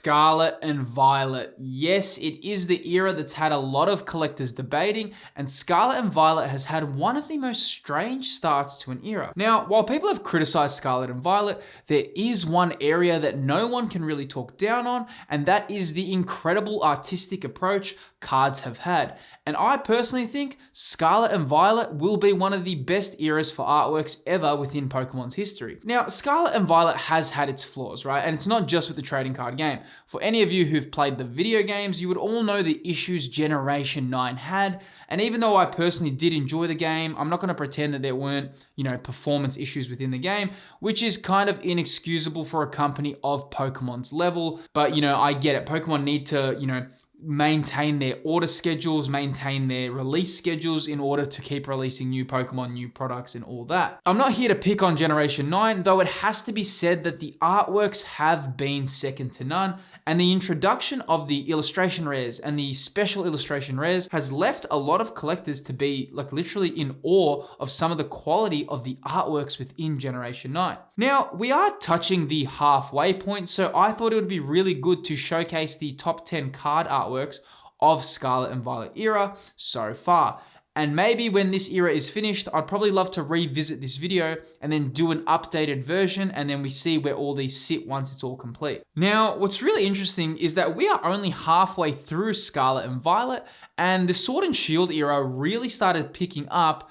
Scarlet and Violet. Yes, it is the era that's had a lot of collectors debating, and Scarlet and Violet has had one of the most strange starts to an era. Now, while people have criticized Scarlet and Violet, there is one area that no one can really talk down on, and that is the incredible artistic approach cards have had. And I personally think Scarlet and Violet will be one of the best eras for artworks ever within Pokemon's history. Now, Scarlet and Violet has had its flaws, right? And it's not just with the trading card game. For any of you who've played the video games, you would all know the issues Generation 9 had. And even though I personally did enjoy the game, I'm not going to pretend that there weren't, performance issues within the game, which is kind of inexcusable for a company of Pokemon's level. But, I get it. Pokemon need to, maintain their order schedules, maintain their release schedules in order to keep releasing new Pokemon, new products, and all that. I'm not here to pick on Generation 9, though it has to be said that the artworks have been second to none, and the introduction of the illustration rares and the special illustration rares has left a lot of collectors to be literally in awe of some of the quality of the artworks within Generation 9. Now, we are touching the halfway point, so I thought it would be really good to showcase the top 10 card artworks of Scarlet and Violet era so far. And maybe when this era is finished, I'd probably love to revisit this video and then do an updated version, and then we see where all these sit once it's all complete. Now, what's really interesting is that we are only halfway through Scarlet and Violet, and the Sword and Shield era really started picking up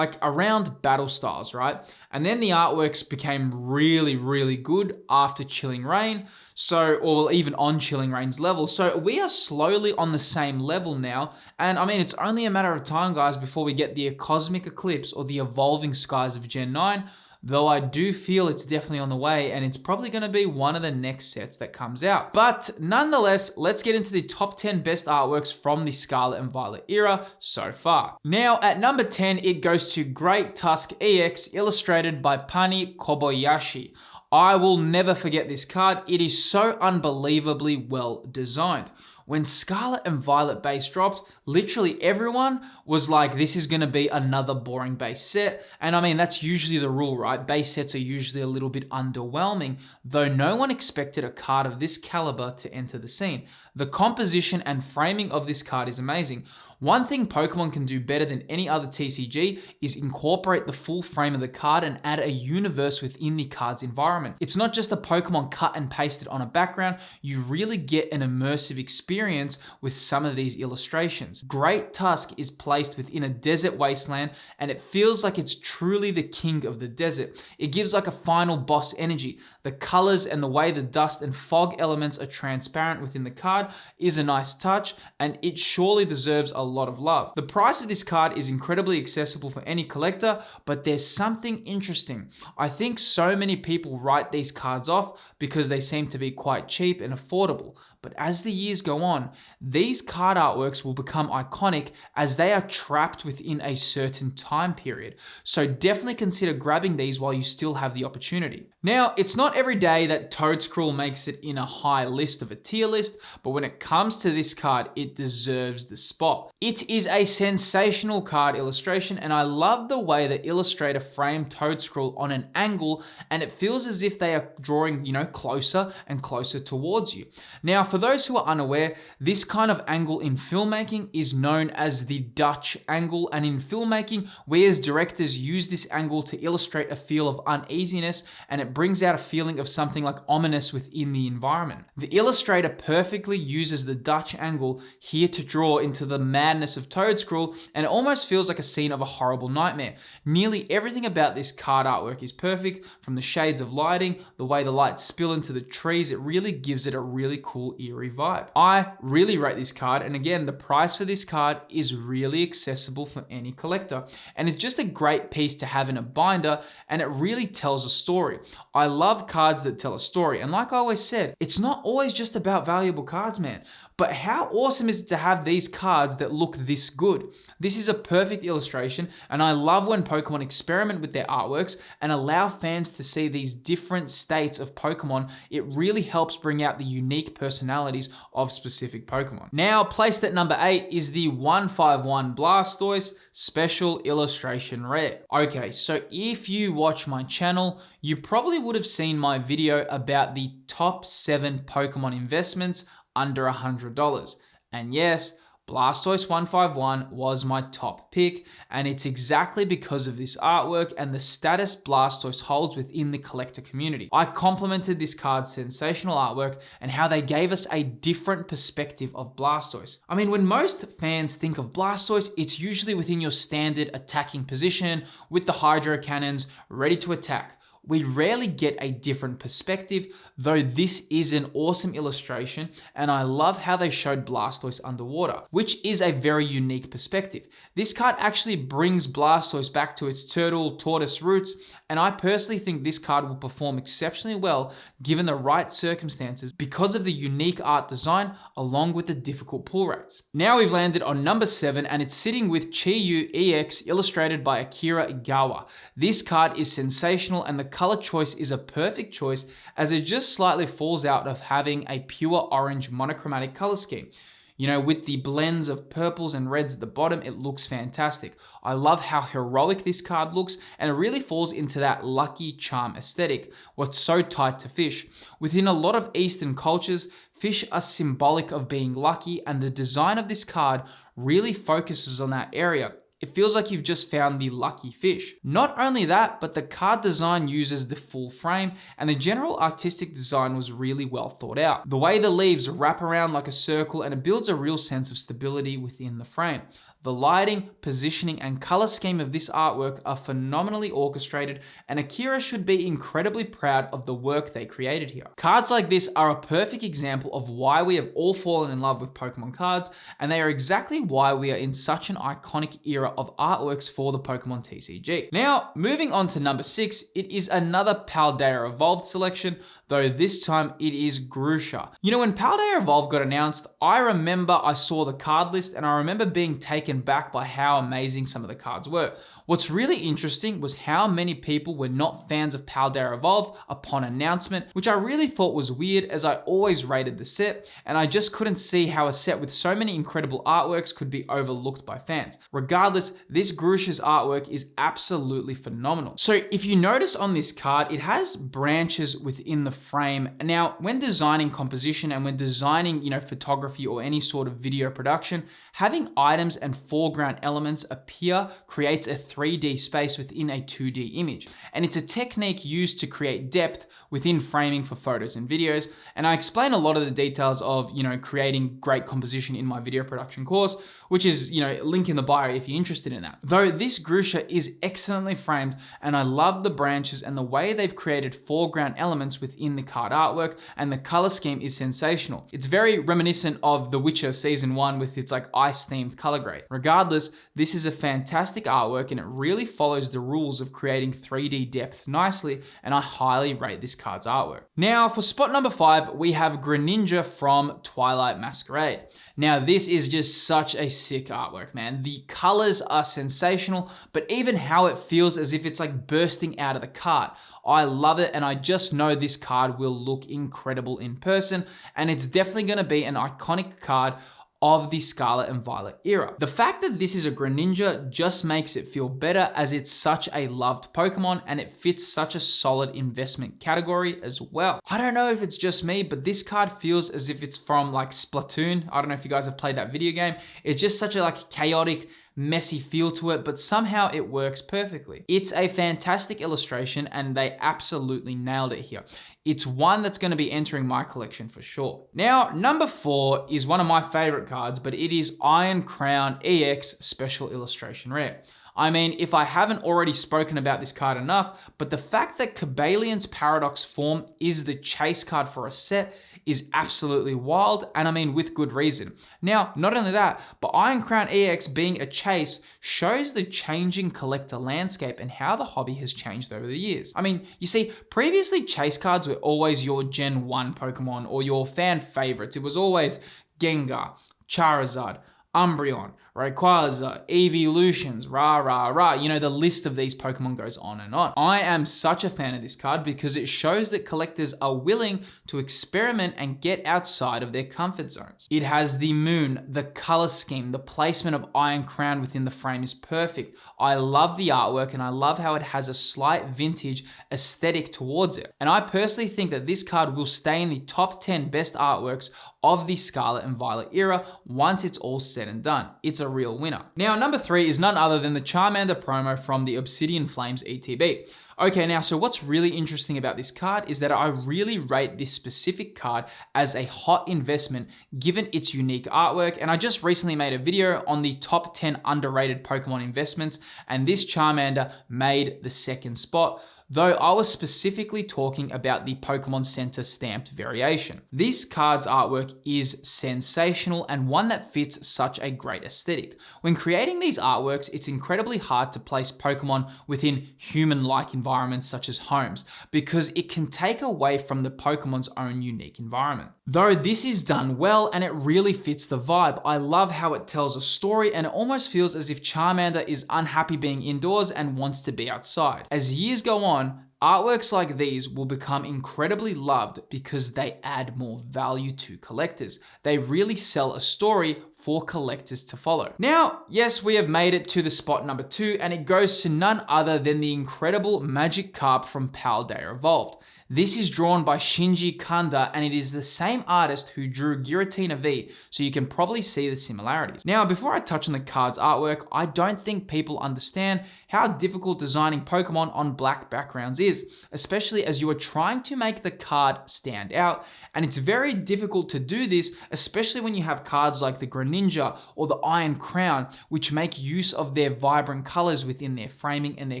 around battle styles, right? And then the artworks became really, really good after Chilling Reign, or even on Chilling Reign's level. So we are slowly on the same level now. And I mean, it's only a matter of time, guys, before we get the Cosmic Eclipse or the Evolving Skies of Gen 9. Though I do feel it's definitely on the way, and it's probably going to be one of the next sets that comes out. But nonetheless, let's get into the top 10 best artworks from the Scarlet and Violet era so far. Now, at number 10, it goes to Great Tusk EX, illustrated by Pani Kobayashi. I will never forget this card. It is so unbelievably well designed. When Scarlet and Violet base dropped, literally everyone was like, this is going to be another boring base set. And I mean, that's usually the rule, right? Base sets are usually a little bit underwhelming, though no one expected a card of this caliber to enter the scene. The composition and framing of this card is amazing. One thing Pokemon can do better than any other TCG is incorporate the full frame of the card and add a universe within the card's environment. It's not just a Pokemon cut and pasted on a background, you really get an immersive experience with some of these illustrations. Great Tusk is placed within a desert wasteland, and it feels like it's truly the king of the desert. It gives like a final boss energy. The colors and the way the dust and fog elements are transparent within the card is a nice touch, and it surely deserves a lot of love. The price of this card is incredibly accessible for any collector, but there's something interesting. I think so many people write these cards off because they seem to be quite cheap and affordable. But as the years go on, these card artworks will become iconic as they are trapped within a certain time period. So definitely consider grabbing these while you still have the opportunity. Now, it's not every day that Toedscruel makes it in a high list of a tier list, but when it comes to this card, it deserves the spot. It is a sensational card illustration, and I love the way the illustrator framed Toedscruel on an angle, and it feels as if they are drawing, closer and closer towards you. Now, for those who are unaware, this kind of angle in filmmaking is known as the Dutch angle, and in filmmaking, we as directors use this angle to illustrate a feel of uneasiness, and it brings out a feeling of something like ominous within the environment. The illustrator perfectly uses the Dutch angle here to draw into the madness of Toedscruel, and it almost feels like a scene of a horrible nightmare. Nearly everything about this card artwork is perfect, from the shades of lighting, the way the lights spill into the trees. It really gives it a really cool eerie vibe. I really rate this card, and again, the price for this card is really accessible for any collector, and it's just a great piece to have in a binder, and it really tells a story. I love cards that tell a story, and like I always said, it's not always just about valuable cards, man. But how awesome is it to have these cards that look this good? This is a perfect illustration, and I love when Pokemon experiment with their artworks and allow fans to see these different states of Pokemon. It really helps bring out the unique personalities of specific Pokemon. Now, placed at number 8 is the 151 Blastoise Special Illustration Rare. Okay, so if you watch my channel, you probably would have seen my video about the top 7 Pokemon investments under $100. And yes, Blastoise 151 was my top pick, and it's exactly because of this artwork and the status Blastoise holds within the collector community. I complimented this card's sensational artwork and how they gave us a different perspective of Blastoise. I mean, when most fans think of Blastoise, it's usually within your standard attacking position with the Hydro Cannons ready to attack. We rarely get a different perspective, though this is an awesome illustration, and I love how they showed Blastoise underwater, which is a very unique perspective. This card actually brings Blastoise back to its turtle tortoise roots, and I personally think this card will perform exceptionally well given the right circumstances because of the unique art design along with the difficult pull rates. Now we've landed on number 7, and it's sitting with Chi-Yu EX illustrated by Akira Igawa. This card is sensational, and the color choice is a perfect choice as it just slightly falls out of having a pure orange monochromatic color scheme. You know, with the blends of purples and reds at the bottom, it looks fantastic. I love how heroic this card looks, and it really falls into that Lucky Charm aesthetic, what's so tied to fish. Within a lot of Eastern cultures, fish are symbolic of being lucky, and the design of this card really focuses on that area. It feels like you've just found the lucky fish. Not only that, but the card design uses the full frame, and the general artistic design was really well thought out. The way the leaves wrap around like a circle, and it builds a real sense of stability within the frame. The lighting, positioning, and color scheme of this artwork are phenomenally orchestrated, and Akira should be incredibly proud of the work they created here. Cards like this are a perfect example of why we have all fallen in love with Pokemon cards, and they are exactly why we are in such an iconic era of artworks for the Pokemon TCG. Now, moving on to number 6, it is another Paldea Evolved selection, though this time it is Grusha. You know, when Paldea Evolved got announced, I remember I saw the card list and I remember being taken back by how amazing some of the cards were. What's really interesting was how many people were not fans of Paldea Evolved upon announcement, which I really thought was weird as I always rated the set, and I just couldn't see how a set with so many incredible artworks could be overlooked by fans. Regardless, this Grusha's artwork is absolutely phenomenal. So if you notice on this card, it has branches within the frame. Now, when designing composition and when designing, photography or any sort of video production, having items and foreground elements appear creates a 3D space within a 2D image. And it's a technique used to create depth within framing for photos and videos. And I explain a lot of the details of, creating great composition in my video production course, which is, link in the bio if you're interested in that. Though this Grusha is excellently framed, and I love the branches and the way they've created foreground elements within the card artwork, and the color scheme is sensational. It's very reminiscent of The Witcher Season 1 with its ice-themed color grade. Regardless, this is a fantastic artwork, and it really follows the rules of creating 3D depth nicely, and I highly rate this card's artwork. Now, for spot number 5, we have Greninja from Twilight Masquerade. Now, this is just such a sick artwork, man. The colors are sensational, but even how it feels as if it's bursting out of the card. I love it, and I just know this card will look incredible in person, and it's definitely going to be an iconic card of the Scarlet and Violet era. The fact that this is a Greninja just makes it feel better, as it's such a loved Pokemon and it fits such a solid investment category as well. I don't know if it's just me, but this card feels as if it's from Splatoon. I don't know if you guys have played that video game. It's just such a chaotic, messy feel to it, but somehow it works perfectly. It's a fantastic illustration, and they absolutely nailed it here. It's one that's going to be entering my collection for sure. Now, number 4 is one of my favorite cards, but it is Iron Crown EX Special Illustration Rare. I mean, if I haven't already spoken about this card enough, but the fact that Cobaliant's Paradox form is the chase card for a set is absolutely wild, and I mean with good reason. Now, not only that, but Iron Crown EX being a chase shows the changing collector landscape and how the hobby has changed over the years. I mean, you see, previously chase cards were always your Gen 1 Pokemon or your fan favorites. It was always Gengar, Charizard, Umbreon, Rayquaza, Evolutions, You know, the list of these Pokemon goes on and on. I am such a fan of this card because it shows that collectors are willing to experiment and get outside of their comfort zones. It has the moon, the color scheme, the placement of Iron Crown within the frame is perfect. I love the artwork and I love how it has a slight vintage aesthetic towards it. And I personally think that this card will stay in the top 10 best artworks of the Scarlet and Violet era once it's all said and done. It's a real winner. Now, number 3 is none other than the Charmander promo from the Obsidian Flames ETB. Okay, now, so what's really interesting about this card is that I really rate this specific card as a hot investment given its unique artwork. And I just recently made a video on the top 10 underrated Pokemon investments, and this Charmander made the second spot, though I was specifically talking about the Pokemon Center stamped variation. This card's artwork is sensational and one that fits such a great aesthetic. When creating these artworks, it's incredibly hard to place Pokemon within human-like environments such as homes, because it can take away from the Pokemon's own unique environment. Though this is done well and it really fits the vibe. I love how it tells a story and it almost feels as if Charmander is unhappy being indoors and wants to be outside. As years go on, artworks like these will become incredibly loved because they add more value to collectors. They really sell a story for collectors to follow. Now, yes, we have made it to the spot number 2, and it goes to none other than the incredible Magikarp from Paldea Evolved. This is drawn by Shinji Kanda, and it is the same artist who drew Giratina V, so you can probably see the similarities. Now, before I touch on the card's artwork, I don't think people understand how difficult designing Pokemon on black backgrounds is, especially as you are trying to make the card stand out, and it's very difficult to do this, especially when you have cards like the Greninja or the Iron Crown, which make use of their vibrant colors within their framing and their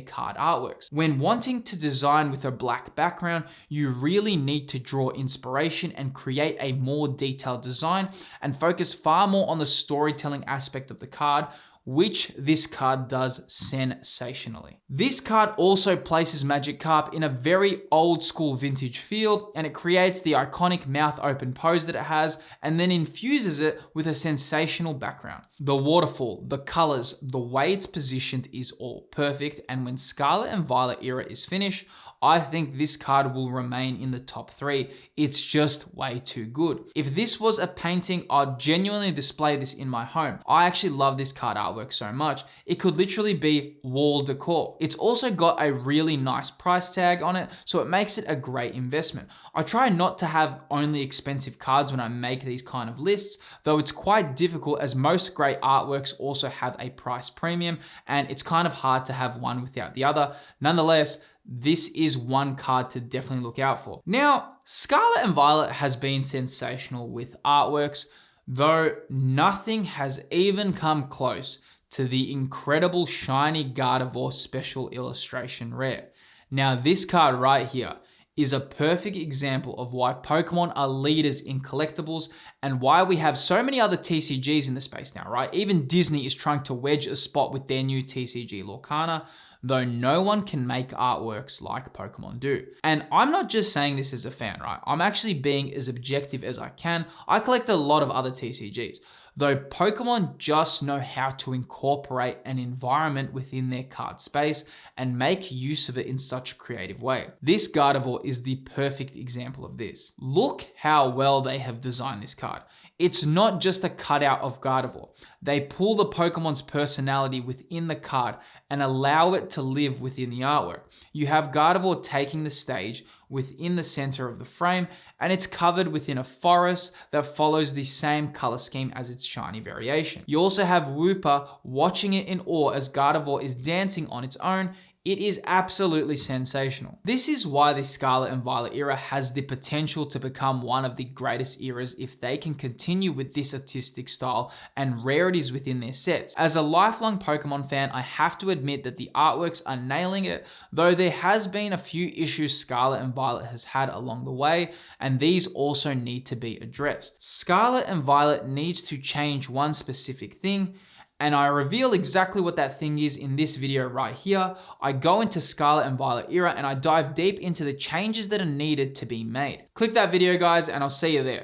card artworks. When wanting to design with a black background, you really need to draw inspiration and create a more detailed design and focus far more on the storytelling aspect of the card, which this card does sensationally. This card also places Magikarp in a very old school vintage feel, and it creates the iconic mouth open pose that it has and then infuses it with a sensational background. The waterfall, the colors, the way it's positioned is all perfect, and when Scarlet and Violet era is finished, I think this card will remain in the top 3. It's just way too good. If this was a painting, I'd genuinely display this in my home. I actually love this card artwork so much. It could literally be wall decor. It's also got a really nice price tag on it, so it makes it a great investment. I try not to have only expensive cards when I make these kind of lists, though it's quite difficult as most great artworks also have a price premium, and it's kind of hard to have one without the other. Nonetheless, this is one card to definitely look out for. Now, Scarlet and Violet has been sensational with artworks, though nothing has even come close to the incredible shiny Gardevoir special illustration rare. Now, this card right here is a perfect example of why Pokemon are leaders in collectibles and why we have so many other TCGs in the space now, right? Even Disney is trying to wedge a spot with their new TCG Lorcana, though no one can make artworks like Pokemon do. And I'm not just saying this as a fan, right? I'm actually being as objective as I can. I collect a lot of other TCGs, though Pokemon just know how to incorporate an environment within their card space and make use of it in such a creative way. This Gardevoir is the perfect example of this. Look how well they have designed this card. It's not just a cutout of Gardevoir. They pull the Pokemon's personality within the card and allow it to live within the artwork. You have Gardevoir taking the stage within the center of the frame, and it's covered within a forest that follows the same color scheme as its shiny variation. You also have Wooper watching it in awe as Gardevoir is dancing on its own. It is absolutely sensational. This is why the Scarlet and Violet era has the potential to become one of the greatest eras if they can continue with this artistic style and rarities within their sets. As a lifelong Pokemon fan, I have to admit that the artworks are nailing it, though there has been a few issues Scarlet and Violet has had along the way, and these also need to be addressed. Scarlet and Violet needs to change one specific thing, and I reveal exactly what that thing is in this video right here. I go into Scarlet and Violet era and I dive deep into the changes that are needed to be made. Click that video, guys, and I'll see you there.